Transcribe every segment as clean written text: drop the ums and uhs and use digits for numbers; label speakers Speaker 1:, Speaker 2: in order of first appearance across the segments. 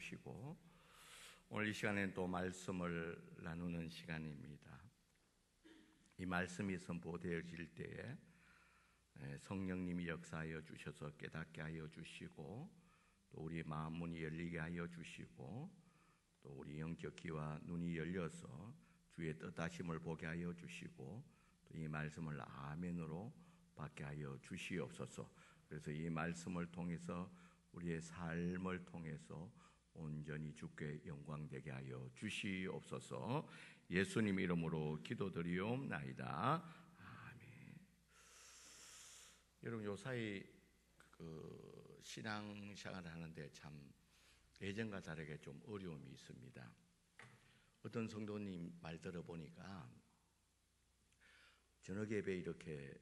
Speaker 1: 주시고 오늘 이 시간에는 또 말씀을 나누는 시간입니다. 이 말씀이 선포되어질 때에 성령님이 역사하여 주셔서 깨닫게 하여 주시고 또 우리 마음 문이 열리게 하여 주시고 또 우리 영적 귀와 눈이 열려서 주의 뜻하심을 보게 하여 주시고 또 이 말씀을 아멘으로 받게 하여 주시옵소서. 그래서 이 말씀을 통해서 우리의 삶을 통해서 온전히 주께 영광되게 하여 주시옵소서. 예수님 이름으로 기도드리옵나이다. 아멘. 여러분 요사이 신앙생활을 하는데 참 예전과 다르게 좀 어려움이 있습니다. 어떤 성도님 말 들어보니까 저녁 예배 이렇게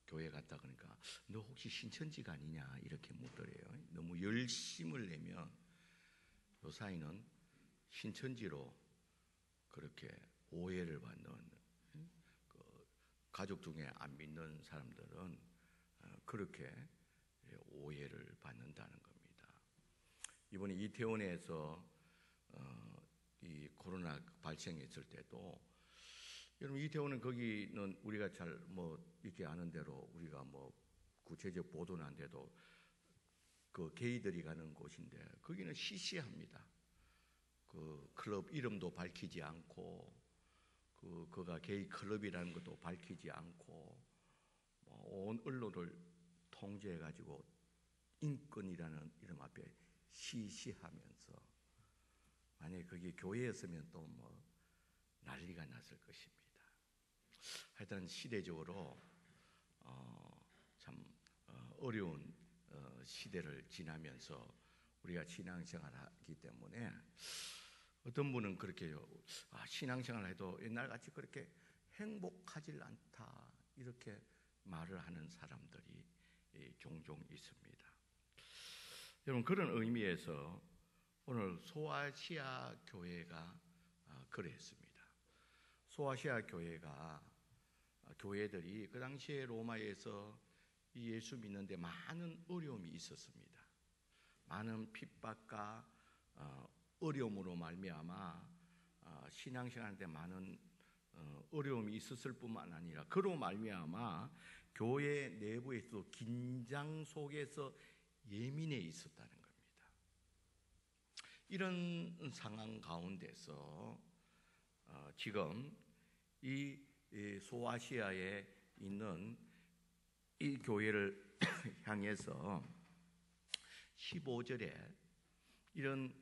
Speaker 1: 교회 갔다 그러니까 너 혹시 신천지가 아니냐 이렇게 묻더래요. 너무 열심을 내면 요사이는 신천지로 그렇게 오해를 받는, 가족 중에 안 믿는 사람들은 그렇게 오해를 받는다는 겁니다. 이번에 이태원에서 이 코로나 발생했을 때도 여러분 이태원은 거기는 우리가 잘 이렇게 아는 대로 우리가 구체적 보도는 안 돼도 그 게이들이 가는 곳인데 거기는 시시합니다. 그 클럽 이름도 밝히지 않고 그가 게이 클럽이라는 것도 밝히지 않고 온 언론을 통제해 가지고 인권이라는 이름 앞에 시시하면서 만약에 거기 교회였으면 또 난리가 났을 것입니다. 하여튼 시대적으로 참 어려운 시대를 지나면서 우리가 신앙생활을 하기 때문에 어떤 분은 그렇게요. 신앙생활을 해도 옛날같이 그렇게 행복하질 않다 이렇게 말을 하는 사람들이 종종 있습니다. 여러분 그런 의미에서 오늘 소아시아 교회가 그랬습니다. 소아시아 교회들이 그 당시에 로마에서 이 예수 믿는데 많은 어려움이 있었습니다. 많은 핍박과 어려움으로 말미암아 신앙생활하는데 많은 어려움이 있었을 뿐만 아니라 그로 말미암아 교회 내부에서도 긴장 속에서 예민해 있었다는 겁니다. 이런 상황 가운데서 지금 이 소아시아에 있는 이 교회를 향해서 15절에 이런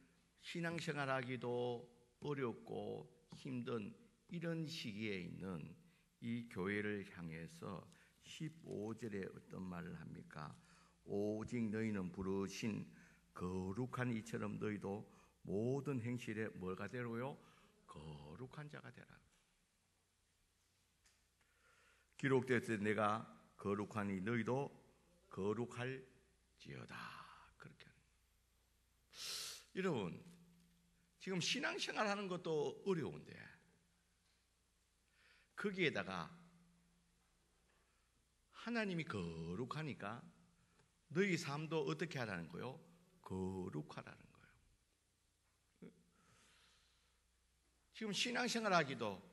Speaker 1: 신앙생활하기도 어렵고 힘든 이런 시기에 있는 이 교회를 향해서 15절에 어떤 말을 합니까? 오직 너희는 부르신 거룩한 이처럼 너희도 모든 행실에 뭐가 되로요? 거룩한 자가 되라. 기록되었을 때 내가 거룩하니 너희도 거룩할지어다. 그렇게 하는 거예요. 여러분 지금 신앙생활 하는 것도 어려운데 거기에다가 하나님이 거룩하니까 너희 삶도 어떻게 하라는 거예요? 거룩하라는 거예요. 지금 신앙생활 하기도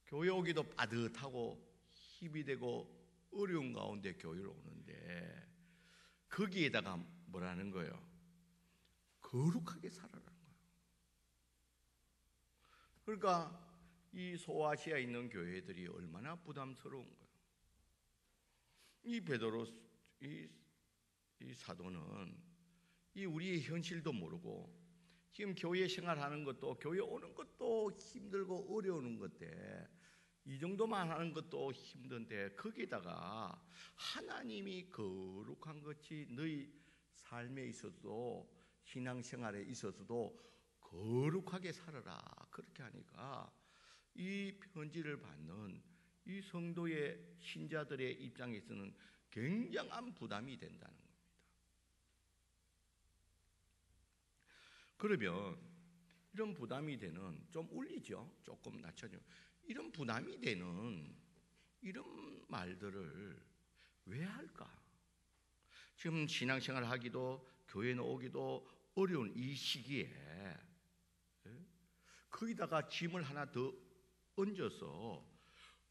Speaker 1: 교회 오기도 빠듯하고 힘이 되고 어려운 가운데 교회를 오는데 거기에다가 뭐라는 거예요? 거룩하게 살아라는 거예요. 그러니까 이 소아시아에 있는 교회들이 얼마나 부담스러운 거예요. 이 베드로 이 사도는 이 우리의 현실도 모르고 지금 교회 생활하는 것도 교회 오는 것도 힘들고 어려운 건데 이 정도만 하는 것도 힘든데 거기다가 하나님이 거룩한 것이 너희 삶에 있어서도 신앙생활에 있어서도 거룩하게 살아라 그렇게 하니까 이 편지를 받는 이 성도의 신자들의 입장에서는 굉장한 부담이 된다는 겁니다. 그러면 이런 부담이 되는 좀 울리죠. 조금 낮춰줘. 이런 부담이 되는 이런 말들을 왜 할까? 지금 신앙생활 하기도 교회에 오기도 어려운 이 시기에 거기다가 짐을 하나 더 얹어서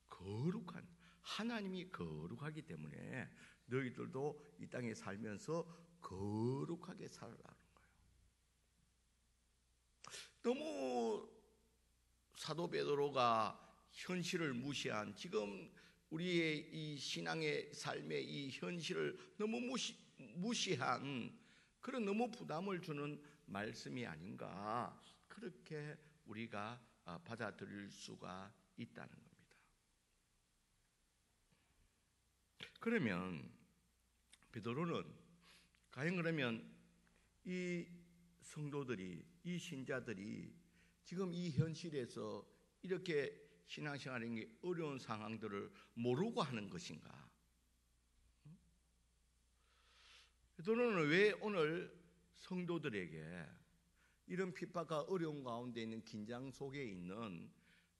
Speaker 1: 거룩한, 하나님이 거룩하기 때문에 너희들도 이 땅에 살면서 거룩하게 살아라는 거예요. 너무 사도 베드로가 현실을 무시한, 지금 우리의 이 신앙의 삶의 이 현실을 너무 무시한 그런 너무 부담을 주는 말씀이 아닌가, 그렇게 우리가 받아들일 수가 있다는 겁니다. 그러면 베드로는 과연 그러면 이 성도들이, 이 신자들이 지금 이 현실에서 이렇게 신앙생활하는 게 어려운 상황들을 모르고 하는 것인가? 베드로는 왜 오늘 성도들에게 이런 핍박과 어려운 가운데 있는 긴장 속에 있는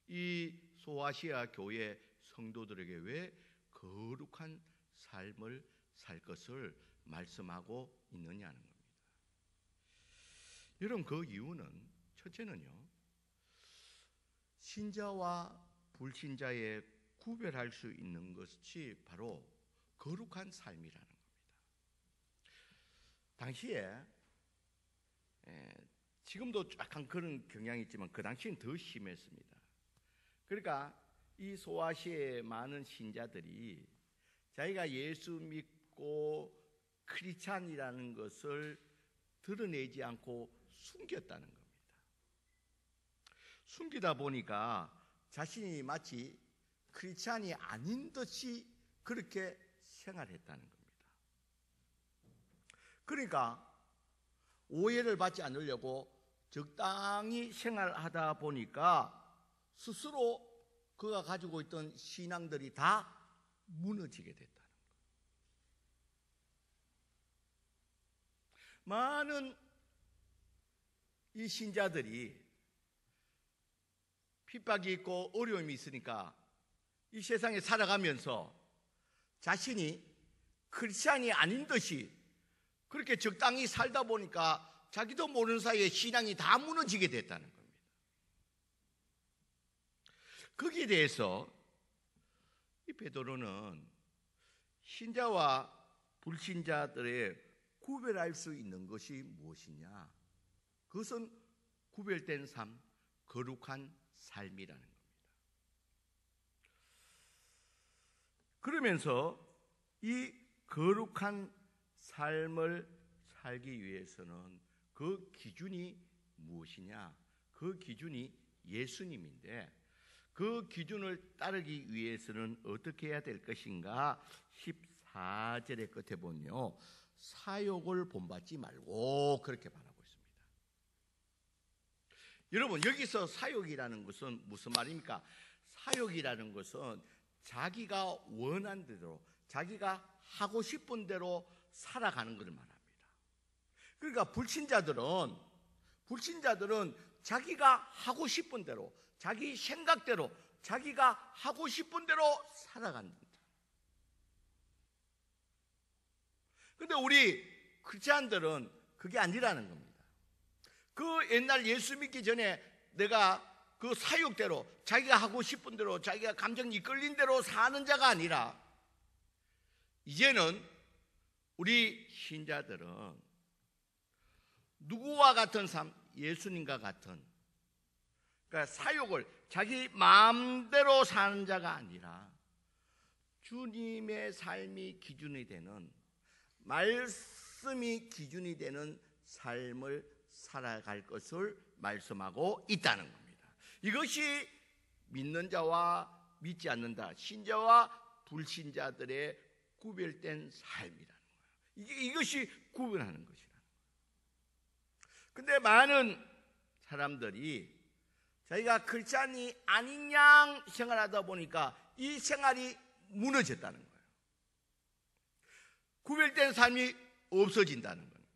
Speaker 1: 이 소아시아 교회 성도들에게 왜 거룩한 삶을 살 것을 말씀하고 있느냐는 겁니다. 여러분, 그 이유는 첫째는요, 신자와 불신자의 구별할 수 있는 것이 바로 거룩한 삶이라는 겁니다. 당시에 지금도 약간 그런 경향이 있지만 그 당시엔 더 심했습니다. 그러니까 이 소아시아의 많은 신자들이 자기가 예수 믿고 크리스찬이라는 것을 드러내지 않고 숨겼다는 겁니다. 숨기다 보니까 자신이 마치 크리스찬이 아닌 듯이 그렇게 생활했다는 겁니다. 그러니까 오해를 받지 않으려고 적당히 생활하다 보니까 스스로 그가 가지고 있던 신앙들이 다 무너지게 됐다는 거예요. 많은 이 신자들이 핍박이 있고 어려움이 있으니까 이 세상에 살아가면서 자신이 크리스찬이 아닌 듯이 그렇게 적당히 살다 보니까 자기도 모르는 사이에 신앙이 다 무너지게 됐다는 겁니다. 거기에 대해서 이 베드로는 신자와 불신자들의 구별할 수 있는 것이 무엇이냐? 그것은 구별된 삶, 거룩한 삶이라는 겁니다. 그러면서 이 거룩한 삶을 살기 위해서는 그 기준이 무엇이냐? 그 기준이 예수님인데 그 기준을 따르기 위해서는 어떻게 해야 될 것인가? 14절의 끝에 보면요, 사욕을 본받지 말고 그렇게 말하고 있습니다. 여러분, 여기서 사욕이라는 것은 무슨 말입니까? 사욕이라는 것은 자기가 원한 대로, 자기가 하고 싶은 대로 살아가는 것을 말합니다. 그러니까 불신자들은 자기가 하고 싶은 대로, 자기 생각대로, 자기가 하고 싶은 대로 살아간다. 근데 우리 크리스찬들은 그게 아니라는 겁니다. 그 옛날 예수 믿기 전에 내가 그 사욕대로, 자기가 하고 싶은 대로, 자기가 감정이 이끌린 대로 사는 자가 아니라, 이제는 우리 신자들은 누구와 같은 삶? 예수님과 같은, 그러니까 사욕을 자기 마음대로 사는 자가 아니라 주님의 삶이 기준이 되는, 말씀이 기준이 되는 삶을 살아갈 것을 말씀하고 있다는 겁니다. 이것이 믿는 자와 믿지 않는 자, 신자와 불신자들의 구별된 삶이라는 거예요. 이것이 구별하는 것이라는 거예요. 근데 많은 사람들이 자기가 크리스찬이 아닌 양 생활하다 보니까 이 생활이 무너졌다는 거예요. 구별된 삶이 없어진다는 거예요.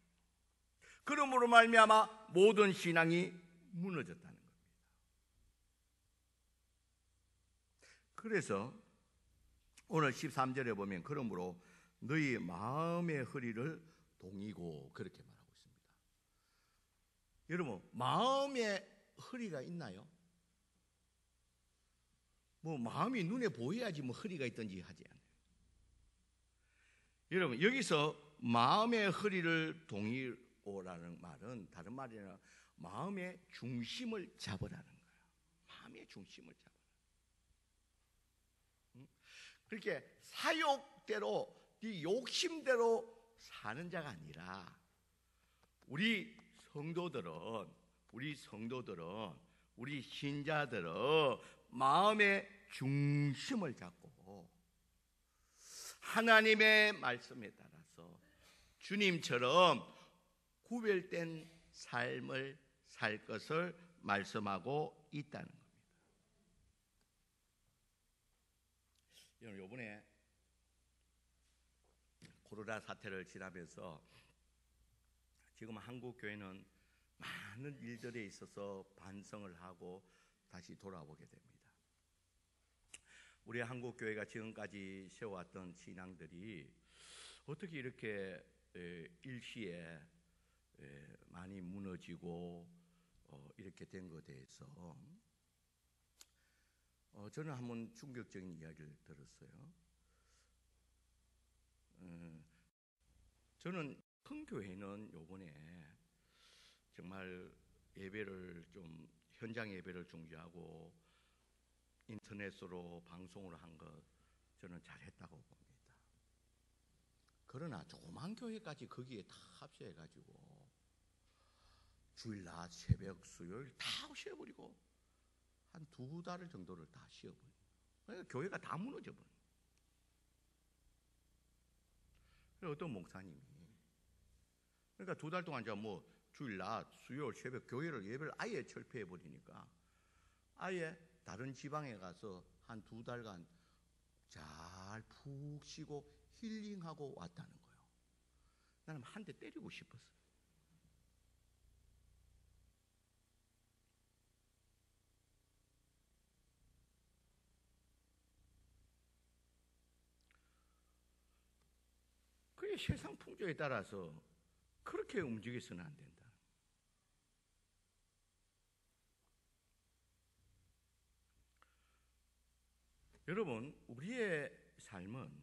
Speaker 1: 그러므로 말미암아 모든 신앙이 무너졌다는 겁니다. 그래서 오늘 13절에 보면 그러므로 너희 마음의 허리를 동이고 그렇게 말합니다. 여러분, 마음에 허리가 있나요? 뭐 마음이 눈에 보여야지 뭐 허리가 있든지 하지 않아요. 여러분, 여기서 마음의 허리를 동이오라는 말은 다른 말이 아니라 마음의 중심을 잡으라는 거예요. 마음의 중심을 잡으라. 그렇게 사욕대로, 네 욕심대로 사는 자가 아니라 우리 성도들은, 우리 신자들은 마음의 중심을 잡고 하나님의 말씀에 따라서 주님처럼 구별된 삶을 살 것을 말씀하고 있다는 겁니다. 여러분, 이번에 코로나 사태를 지나면서 지금 한국 교회는 많은 일들에 있어서 반성을 하고 다시 돌아보게 됩니다. 우리 한국 교회가 지금까지 세워왔던 신앙들이 어떻게 이렇게 일시에 많이 무너지고 이렇게 된 것에 대해서 저는 한번 충격적인 이야기를 들었어요. 저는 큰 교회는 요번에 정말 예배를 좀 현장 예배를 중지하고 인터넷으로 방송을 한 것 저는 잘했다고 봅니다. 그러나 조그만 교회까지 거기에 다 합세해가지고 주일 낮 새벽 수요일 다 쉬어버리고 한 2달 정도를 다 쉬어버려요. 그러니까 교회가 다 무너져버려요. 어떤 목사님이 그러니까 2달 동안 이제 뭐 주일 낮 수요일 새벽 교회를 예배를 아예 철폐해버리니까 아예 다른 지방에 가서 한 2달간 잘 푹 쉬고 힐링하고 왔다는 거예요. 나는 한 대 때리고 싶었어요. 그게 세상 풍조에 따라서 그렇게 움직여서는 안 된다. 여러분, 우리의 삶은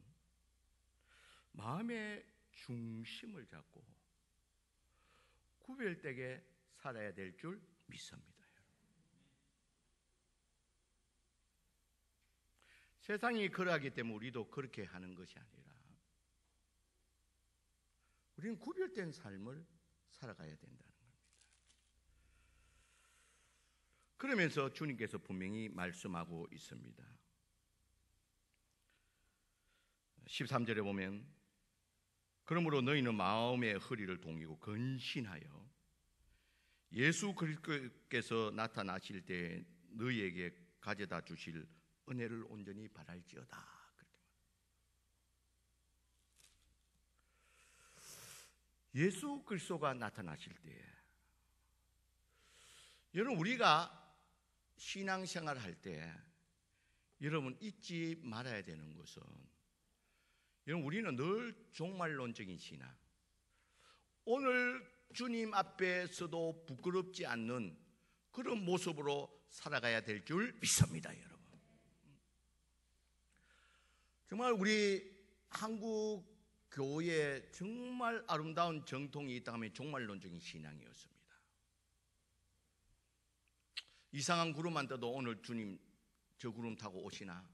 Speaker 1: 마음의 중심을 잡고 구별되게 살아야 될 줄 믿습니다. 세상이 그러하기 때문에 우리도 그렇게 하는 것이 아니라 우리는 구별된 삶을 살아가야 된다는 겁니다. 그러면서 주님께서 분명히 말씀하고 있습니다. 13절에 보면 그러므로 너희는 마음의 허리를 동이고 근신하여 예수 그리스도께서 나타나실 때 너희에게 가져다 주실 은혜를 온전히 바랄지어다. 예수 그리스도가 나타나실 때 여러분, 우리가 신앙생활을 할 때 여러분 잊지 말아야 되는 것은 여러분, 우리는 늘 종말론적인 신앙, 오늘 주님 앞에서도 부끄럽지 않는 그런 모습으로 살아가야 될 줄 믿습니다. 여러분, 정말 우리 한국 교회에 정말 아름다운 정통이 있다 하면 종말론적인 신앙이었습니다. 이상한 구름만 떠도 오늘 주님 저 구름 타고 오시나,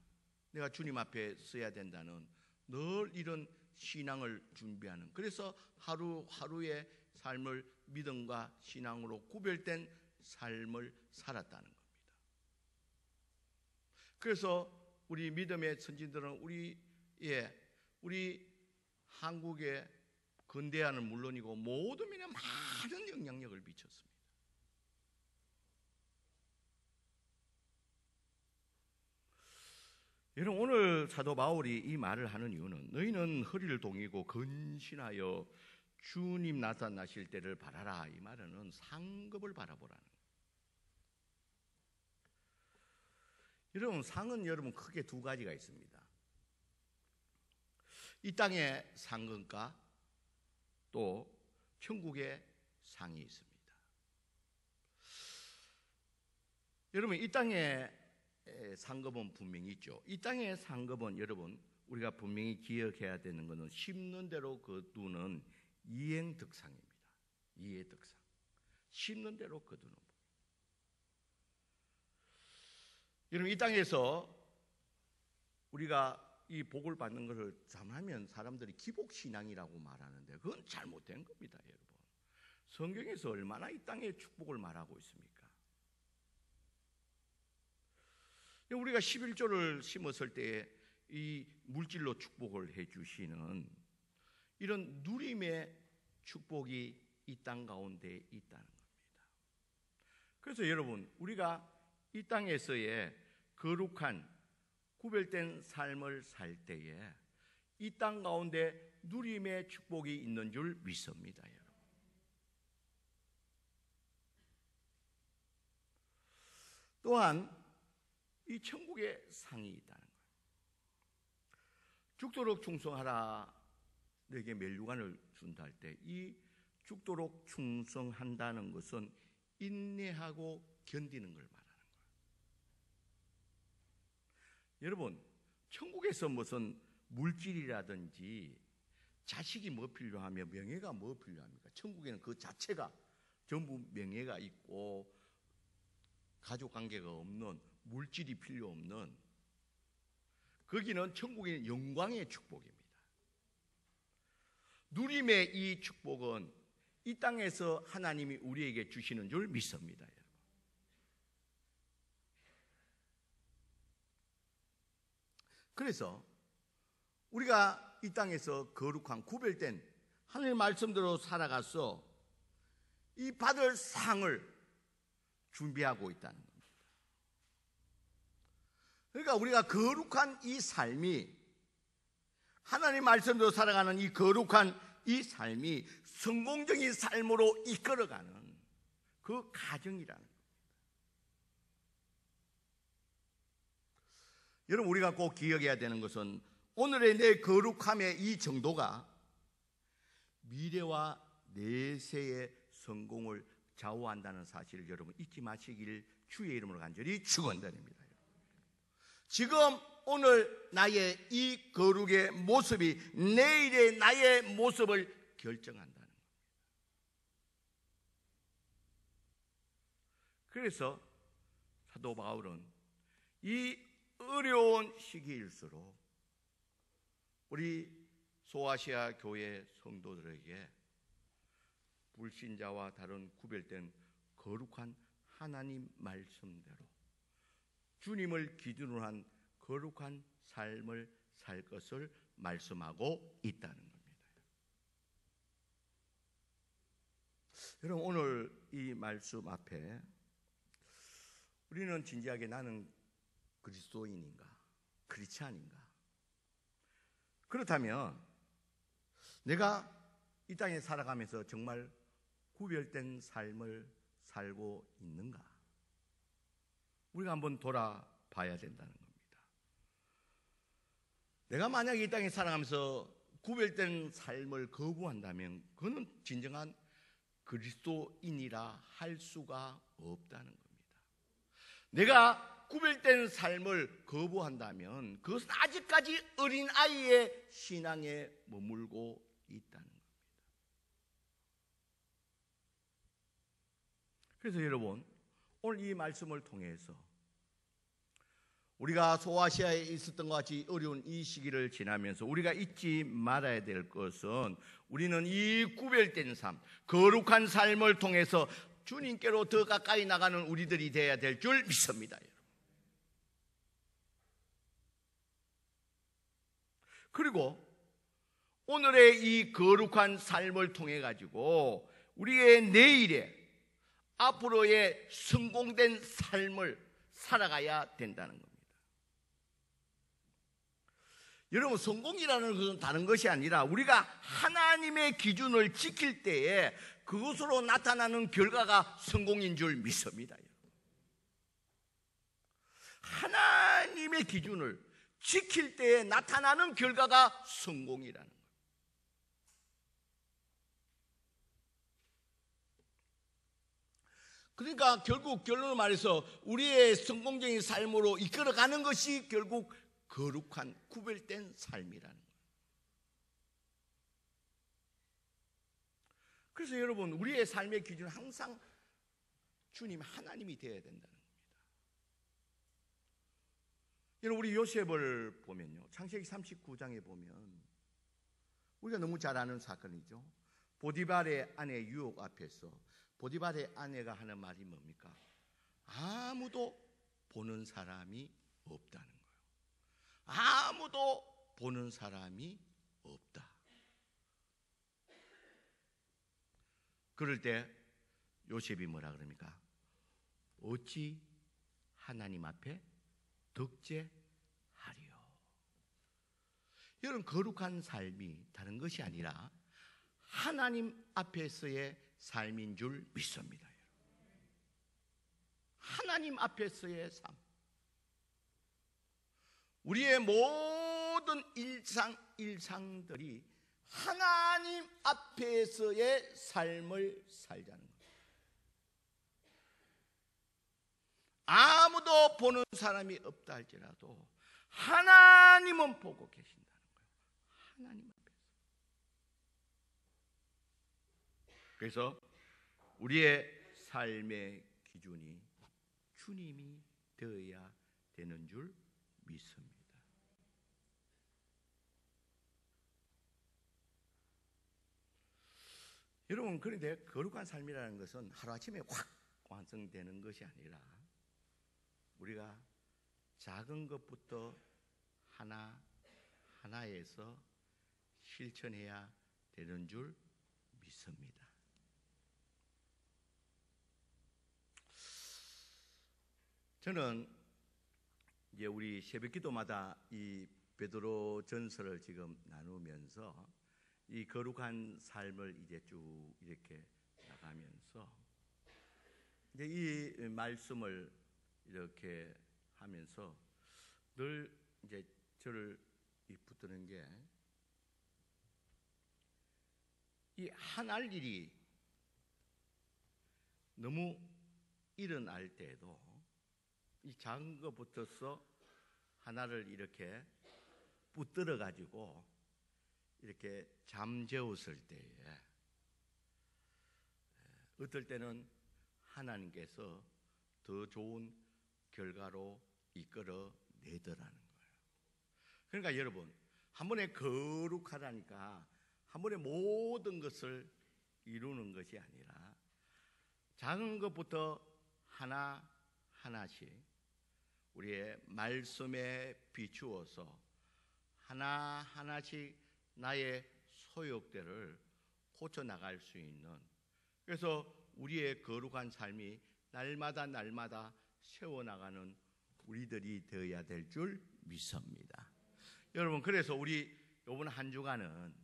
Speaker 1: 내가 주님 앞에 서야 된다는 늘 이런 신앙을 준비하는, 그래서 하루하루의 삶을 믿음과 신앙으로 구별된 삶을 살았다는 겁니다. 그래서 우리 믿음의 선진들은 우리 한국의 근대화는 물론이고 모든 면에 많은 영향력을 미쳤습니다. 여러분, 오늘 사도 바울이 이 말을 하는 이유는 너희는 허리를 동이고 근신하여 주님 나타나실 때를 바라라, 이 말은 상급을 바라보라는 거예요. 여러분, 상은 여러분 크게 2가지가 있습니다. 이 땅의 상급과 또 천국의 상이 있습니다. 여러분, 이 땅에 상급은 분명히 있죠. 이 땅의 상급은 여러분 우리가 분명히 기억해야 되는 것은 심는 대로 거두는 이행득상입니다. 이해득상. 심는 대로 거두는 법. 여러분, 이 땅에서 우리가 이 복을 받는 것을 잘하면 사람들이 기복신앙이라고 말하는데 그건 잘못된 겁니다. 여러분, 성경에서 얼마나 이 땅의 축복을 말하고 있습니까? 우리가 11조를 심었을 때 이 물질로 축복을 해주시는 이런 누림의 축복이 이 땅 가운데 있다는 겁니다. 그래서 여러분, 우리가 이 땅에서의 거룩한 구별된 삶을 살 때에 이 땅 가운데 누림의 축복이 있는 줄 믿습니다. 여러분, 또한 이 천국의 상이 있다는 거예요. 죽도록 충성하라 내게 멸류관을 준다 할 때 이 죽도록 충성한다는 것은 인내하고 견디는 걸 말하는 거예요. 여러분, 천국에서 무슨 물질이라든지 자식이 뭐 필요하며 명예가 뭐 필요합니까? 천국에는 그 자체가 전부 명예가 있고 가족관계가 없는, 물질이 필요 없는, 거기는 천국의 영광의 축복입니다. 누림의 이 축복은 이 땅에서 하나님이 우리에게 주시는 줄 믿습니다. 여러분, 그래서 우리가 이 땅에서 거룩한 구별된 하나님의 말씀대로 살아가서 이 받을 상을 준비하고 있다는 겁니다. 그러니까 우리가 거룩한 이 삶이, 하나님 말씀대로 살아가는 이 거룩한 이 삶이 성공적인 삶으로 이끌어가는 그 과정이라는 겁니다. 여러분, 우리가 꼭 기억해야 되는 것은 오늘의 내 거룩함의 이 정도가 미래와 내세의 성공을 좌우한다는 사실을 여러분 잊지 마시길 주의 이름으로 간절히 축원드립니다. 지금 오늘 나의 이 거룩의 모습이 내일의 나의 모습을 결정한다는 겁니다. 그래서 사도 바울은 이 어려운 시기일수록 우리 소아시아 교회 성도들에게 불신자와 다른 구별된 거룩한 하나님 말씀대로 주님을 기준으로 한 거룩한 삶을 살 것을 말씀하고 있다는 겁니다. 여러분, 오늘 이 말씀 앞에 우리는 진지하게 나는 그리스도인인가, 크리스찬인가? 그렇다면 내가 이 땅에 살아가면서 정말 구별된 삶을 살고 있는가? 우리가 한번 돌아봐야 된다는 겁니다. 내가 만약에 이 땅에 살아가면서 구별된 삶을 거부한다면 그는 진정한 그리스도인이라 할 수가 없다는 겁니다. 내가 구별된 삶을 거부한다면 그것은 아직까지 어린아이의 신앙에 머물고 있다는 겁니다. 그래서 여러분, 오늘 이 말씀을 통해서 우리가 소아시아에 있었던 것 같이 어려운 이 시기를 지나면서 우리가 잊지 말아야 될 것은 우리는 이 구별된 삶, 거룩한 삶을 통해서 주님께로 더 가까이 나가는 우리들이 되어야 될 줄 믿습니다. 그리고 오늘의 이 거룩한 삶을 통해 가지고 우리의 내일에 앞으로의 성공된 삶을 살아가야 된다는 겁니다. 여러분, 성공이라는 것은 다른 것이 아니라 우리가 하나님의 기준을 지킬 때에 그것으로 나타나는 결과가 성공인 줄 믿습니다. 하나님의 기준을 지킬 때에 나타나는 결과가 성공이라는 거예요. 그러니까 결국 결론을 말해서 우리의 성공적인 삶으로 이끌어가는 것이 결국 거룩한 구별된 삶이라는 거예요. 그래서 여러분, 우리의 삶의 기준은 항상 주님 하나님이 되어야 된다는 겁니다. 여러분, 우리 요셉을 보면요, 창세기 39장에 보면 우리가 너무 잘 아는 사건이죠. 보디발의 아내 유혹 앞에서 보디발의 아내가 하는 말이 뭡니까? 아무도 보는 사람이 없다는 거예요. 아무도 보는 사람이 없다. 그럴 때 요셉이 뭐라 그럽니까? 어찌 하나님 앞에 덕죄하리요. 여러분, 거룩한 삶이 다른 것이 아니라 하나님 앞에서의 삶인 줄 믿습니다. 하나님 앞에서의 삶. 우리의 모든 일상들이 하나님 앞에서의 삶을 살자는 거예요. 아무도 보는 사람이 없다 할지라도 하나님은 보고 계신다는 거예요. 하나님 앞에서. 그래서 우리의 삶의 기준이 주님이 되어야 되는 줄 믿습니다. 여러분, 그런데 거룩한 삶이라는 것은 하루아침에 확 완성되는 것이 아니라 우리가 작은 것부터 하나에서 실천해야 되는 줄 믿습니다. 저는 이제 우리 새벽기도마다 이 베드로 전서를 지금 나누면서 이 거룩한 삶을 이제 쭉 이렇게 나가면서 이제 이 말씀을 이렇게 하면서 늘 이제 저를 붙드는 게 이 하나할 일이 너무 일어날 때에도 이 작은 것부터서 하나를 이렇게 붙들어 가지고 이렇게 잠재웠을 때에 어떨 때는 하나님께서 더 좋은 결과로 이끌어 내더라는 거예요. 그러니까 여러분, 한 번에 거룩하다니까 한 번에 모든 것을 이루는 것이 아니라 작은 것부터 하나하나씩 우리의 말씀에 비추어서 하나하나씩 나의 소욕들을 고쳐나갈 수 있는, 그래서 우리의 거룩한 삶이 날마다 세워나가는 우리들이 되어야 될 줄 믿습니다. 여러분, 그래서 우리 이번 한 주간은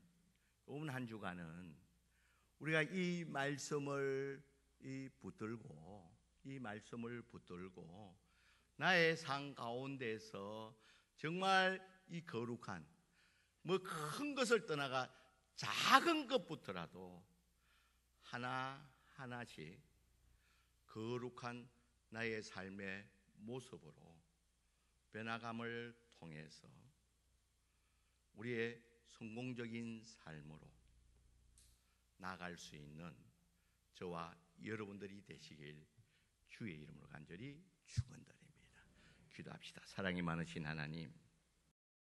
Speaker 1: 우리가 이 말씀을 붙들고 나의 삶 가운데서 정말 이 거룩한 뭐 큰 것을 떠나가 작은 것부터라도 하나하나씩 거룩한 나의 삶의 모습으로 변화감을 통해서 우리의 성공적인 삶으로 나아갈 수 있는 저와 여러분들이 되시길 주의 이름으로 간절히 축원드립니다. 기도합시다. 사랑이 많으신 하나님,